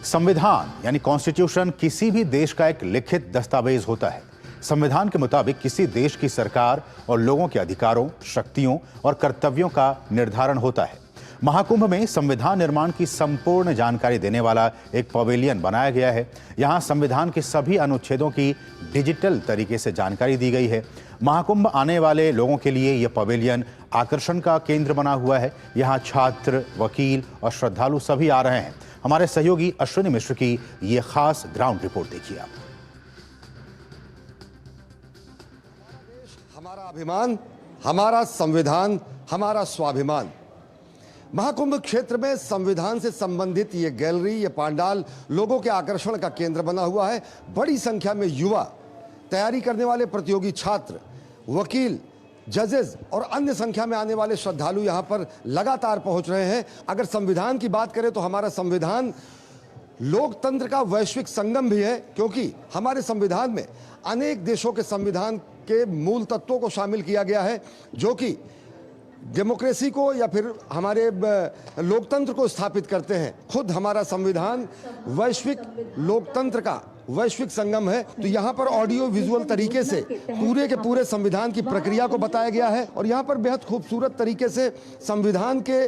संविधान यानी कॉन्स्टिट्यूशन किसी भी देश का एक लिखित दस्तावेज होता है। संविधान के मुताबिक किसी देश की सरकार और लोगों के अधिकारों, शक्तियों और कर्तव्यों का निर्धारण होता है। महाकुंभ में संविधान निर्माण की संपूर्ण जानकारी देने वाला एक पवेलियन बनाया गया है। यहाँ संविधान के सभी अनुच्छेदों की डिजिटल तरीके से जानकारी दी गई है। महाकुंभ आने वाले लोगों के लिए यह पवेलियन आकर्षण का केंद्र बना हुआ है। यहाँ छात्र, वकील और श्रद्धालु सभी आ रहे हैं। हमारे सहयोगी अश्विनी मिश्र की ये खास ग्राउंड रिपोर्ट देखिए आप। हमारा अभिमान, हमारा संविधान, हमारा स्वाभिमान। महाकुंभ क्षेत्र में संविधान से संबंधित ये गैलरी, ये पांडाल लोगों के आकर्षण का केंद्र बना हुआ है। बड़ी संख्या में युवा, तैयारी करने वाले प्रतियोगी छात्र, वकील, जजेस और अन्य संख्या में आने वाले श्रद्धालु यहाँ पर लगातार पहुंच रहे हैं। अगर संविधान की बात करें तो हमारा संविधान लोकतंत्र का वैश्विक संगम भी है, क्योंकि हमारे संविधान में अनेक देशों के संविधान के मूल तत्वों को शामिल किया गया है, जो कि डेमोक्रेसी को या फिर हमारे लोकतंत्र को स्थापित करते हैं। खुद हमारा संविधान वैश्विक लोकतंत्र का वैश्विक संगम है। तो यहाँ पर ऑडियो विजुअल तरीके से पूरे के पूरे संविधान की प्रक्रिया को बताया गया है और यहाँ पर बेहद खूबसूरत तरीके से संविधान के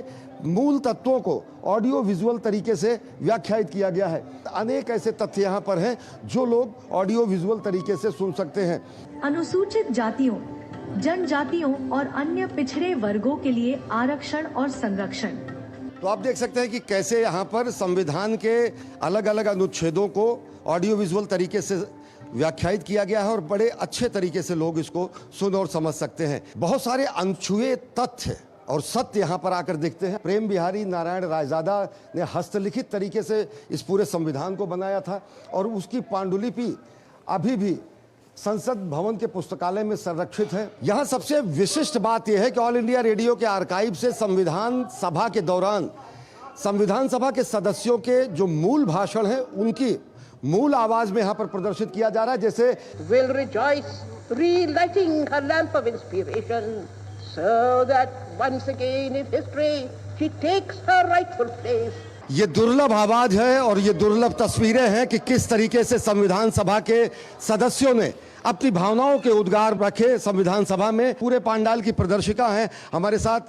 मूल तत्वों को ऑडियो विजुअल तरीके से व्याख्यायित किया गया है। अनेक ऐसे तथ्य यहाँ पर हैं जो लोग ऑडियो विजुअल तरीके से सुन सकते हैं। अनुसूचित जातियों, जनजातियों और अन्य पिछड़े वर्गों के लिए आरक्षण और संरक्षण। तो आप देख सकते हैं कि कैसे यहाँ पर संविधान के अलग अलग अनुच्छेदों को ऑडियो विजुअल तरीके से व्याख्यायित किया गया है और बड़े अच्छे तरीके से लोग इसको सुन और समझ सकते हैं। बहुत सारे अनछुए तथ्य और सत्य यहाँ पर आकर दिखते हैं। प्रेम बिहारी नारायण रायजादा ने हस्तलिखित तरीके से इस पूरे संविधान को बनाया था और उसकी पांडुलिपि अभी भी संसद भवन के पुस्तकालय में संरक्षित है। यहाँ सबसे विशिष्ट बात यह है कि ऑल इंडिया रेडियो के आर्काइव से संविधान सभा के दौरान संविधान सभा के सदस्यों के जो मूल भाषण है उनकी मूल आवाज में यहाँ पर प्रदर्शित किया जा रहा है। जैसे will rejoice, relighting her lamp of inspiration, so that once again in history she takes her rightful place. ये दुर्लभ आवाज है और ये दुर्लभ तस्वीरें हैं कि किस तरीके से संविधान सभा के सदस्यों ने अपनी भावनाओं के उद्गार रखे संविधान सभा में। पूरे पांडाल की प्रदर्शिका है हमारे साथ।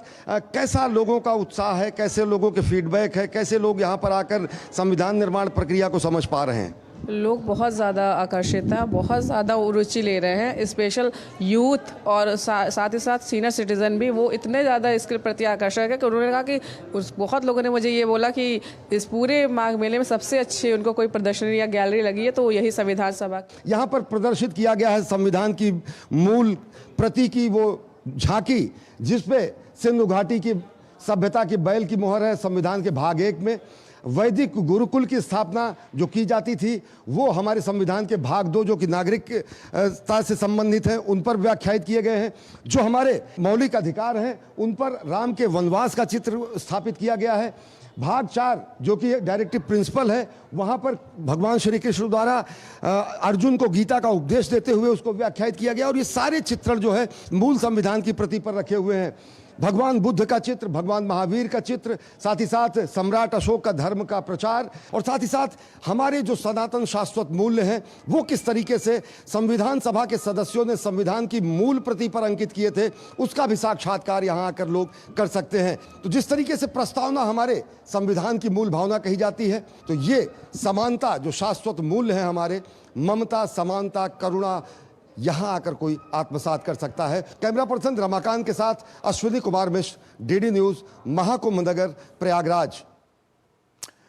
कैसा लोगों का उत्साह है, कैसे लोगों के फीडबैक है, कैसे लोग यहाँ पर आकर संविधान निर्माण प्रक्रिया को समझ पा रहे हैं। लोग बहुत ज़्यादा आकर्षित हैं, बहुत ज़्यादा रुचि ले रहे हैं। स्पेशल यूथ और साथ ही साथ सीनियर सिटीज़न भी वो इतने ज़्यादा इसके प्रति आकर्षक है कि उन्होंने कहा कि बहुत लोगों ने मुझे ये बोला कि इस पूरे माघ मेले में सबसे अच्छी उनको कोई प्रदर्शनी या गैलरी लगी है तो यही संविधान सभा। यहाँ पर प्रदर्शित किया गया है संविधान की मूल प्रति की वो झांकी, जिसपे सिंधु घाटी की सभ्यता की बैल की मोहर है। संविधान के भाग 1 में वैदिक गुरुकुल की स्थापना जो की जाती थी वो हमारे संविधान के भाग 2 जो कि नागरिकता से संबंधित हैं उन पर व्याख्यायित किए गए हैं। जो हमारे मौलिक अधिकार हैं उन पर राम के वनवास का चित्र स्थापित किया गया है। भाग 4 जो कि डायरेक्टिव प्रिंसिपल है वहाँ पर भगवान श्री कृष्ण द्वारा अर्जुन को गीता का उपदेश देते हुए उसको व्याख्यायित किया गया और ये सारे चित्रण जो है मूल संविधान की प्रति पर रखे हुए हैं। भगवान बुद्ध का चित्र, भगवान महावीर का चित्र, साथ ही साथ सम्राट अशोक का धर्म का प्रचार और साथ ही साथ हमारे जो सनातन शाश्वत मूल्य हैं वो किस तरीके से संविधान सभा के सदस्यों ने संविधान की मूल प्रति पर अंकित किए थे उसका भी साक्षात्कार यहाँ आकर लोग कर सकते हैं। तो जिस तरीके से प्रस्तावना हमारे संविधान की मूल भावना कही जाती है तो ये समानता जो शाश्वत मूल्य है हमारे, ममता, समानता, करुणा, यहाँ आकर कोई आत्मसात कर सकता है। कैमरा पर्सन रमाकांत के साथ अश्विनी कुमार मिश्र, डीडी न्यूज़, महाकुंभ नगर, प्रयागराज।